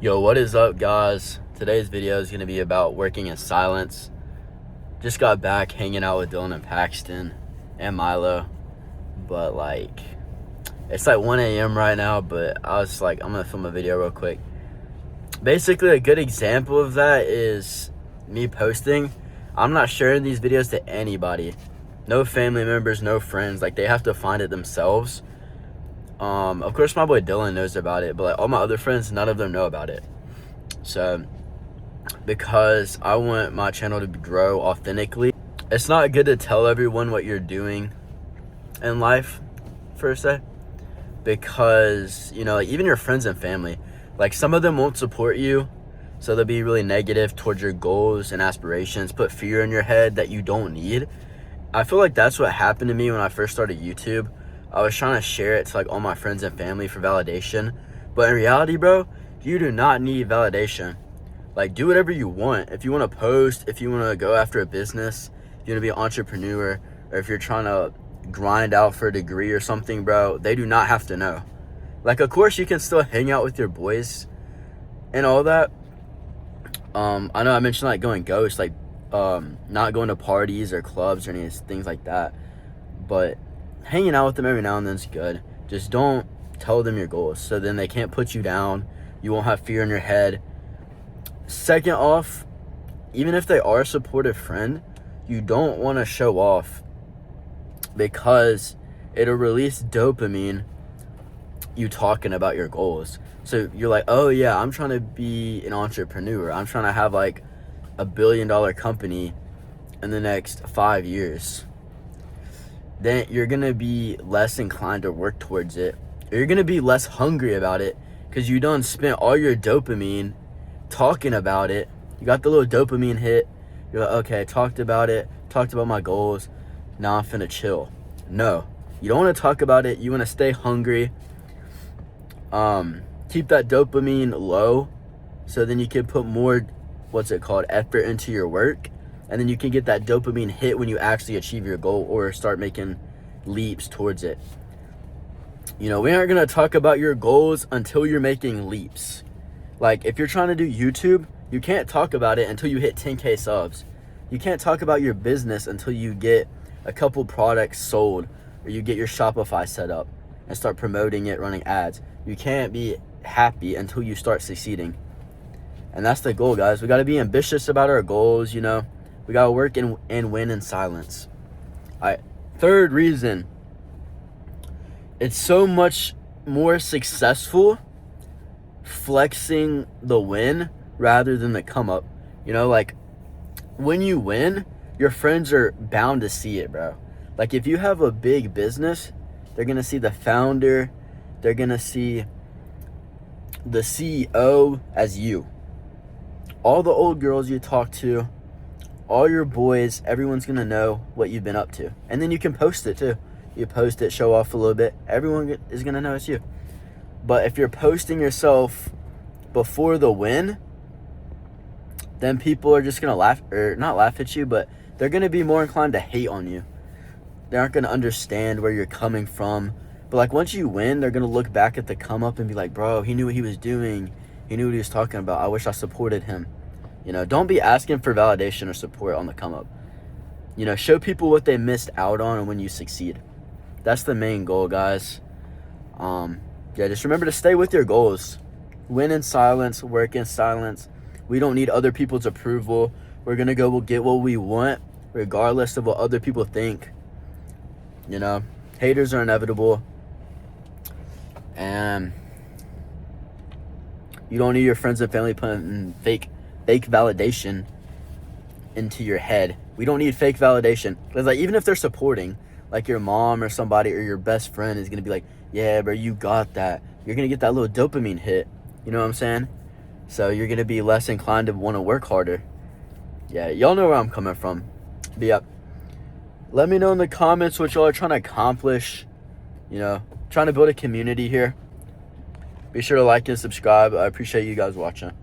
Yo, what is up, guys? Today's video is going to be about working in silence. Just got back hanging out with Dylan and Paxton and Milo, but it's like 1 a.m. right now, but I was like, I'm going to film a video real quick. Basically, a good example of that is me posting. I'm not sharing these videos to anybody. No family members, no friends. Like, they have to find it themselves. Of course, my boy Dylan knows about it, but like all my other friends, none of them know about it. So, because I want my channel to grow authentically, it's not good to tell everyone what you're doing in life, per se, because, you know, like even your friends and family, like some of them won't support you, so they'll be really negative towards your goals and aspirations, put fear in your head that you don't need. I feel like that's what happened to me when I first started YouTube. I was trying to share it to like all my friends and family for validation, but in reality, bro, you do not need validation. Like, do whatever you want. If you want to post, if you want to go after a business, if you want to be an entrepreneur, or if you're trying to grind out for a degree or something, bro, they do not have to know. Like, of course, you can still hang out with your boys and all that. I know I mentioned like going ghost, like not going to parties or clubs or any things like that, but hanging out with them every now and then is good. Just don't tell them your goals, so then they can't put you down. You won't have fear in your head. Second off, even if they are a supportive friend, you don't want to show off, because it'll release dopamine, you talking about your goals. So you're like, oh yeah, I'm trying to be an entrepreneur. I'm trying to have like $1 billion company in the next 5 years. Then you're going to be less inclined to work towards it. Or you're going to be less hungry about it, because you done spent all your dopamine talking about it. You got the little dopamine hit. You're like, okay, I talked about it, talked about my goals. Now I'm finna chill. No, you don't want to talk about it. You want to stay hungry. Keep that dopamine low, so then you can put more, effort into your work. And then you can get that dopamine hit when you actually achieve your goal or start making leaps towards it. You know, we aren't going to talk about your goals until you're making leaps. Like, if you're trying to do YouTube, you can't talk about it until you hit 10K subs. You can't talk about your business until you get a couple products sold, or you get your Shopify set up and start promoting it, running ads. You can't be happy until you start succeeding. And that's the goal, guys. We got to be ambitious about our goals, you know. We got to work and win in silence. All right. Third reason. It's so much more successful flexing the win rather than the come up. You know, like when you win, your friends are bound to see it, bro. Like if you have a big business, they're going to see the founder. They're going to see the CEO as you. All the old girls you talk to, all your boys, everyone's going to know what you've been up to. And then you can post it too. You post it, show off a little bit. Everyone is going to know it's you. But if you're posting yourself before the win, then people are just going to laugh, or not laugh at you, but they're going to be more inclined to hate on you. They aren't going to understand where you're coming from. But like once you win, they're going to look back at the come up and be like, bro, he knew what he was doing. He knew what he was talking about. I wish I supported him. You know, don't be asking for validation or support on the come up. You know, show people what they missed out on when you succeed. That's the main goal, guys. Yeah, just remember to stay with your goals. Win in silence, work in silence. We don't need other people's approval. We're going to go get what we want, regardless of what other people think. You know, haters are inevitable. And you don't need your friends and family putting fake validation into your head. We don't need fake validation. Because like even if they're supporting, like your mom or somebody or your best friend is going to be like, yeah, bro, you got that. You're going to get that little dopamine hit. You know what I'm saying? So you're going to be less inclined to want to work harder. Yeah, y'all know where I'm coming from. But yeah, let me know in the comments what y'all are trying to accomplish. You know, trying to build a community here. Be sure to like and subscribe. I appreciate you guys watching.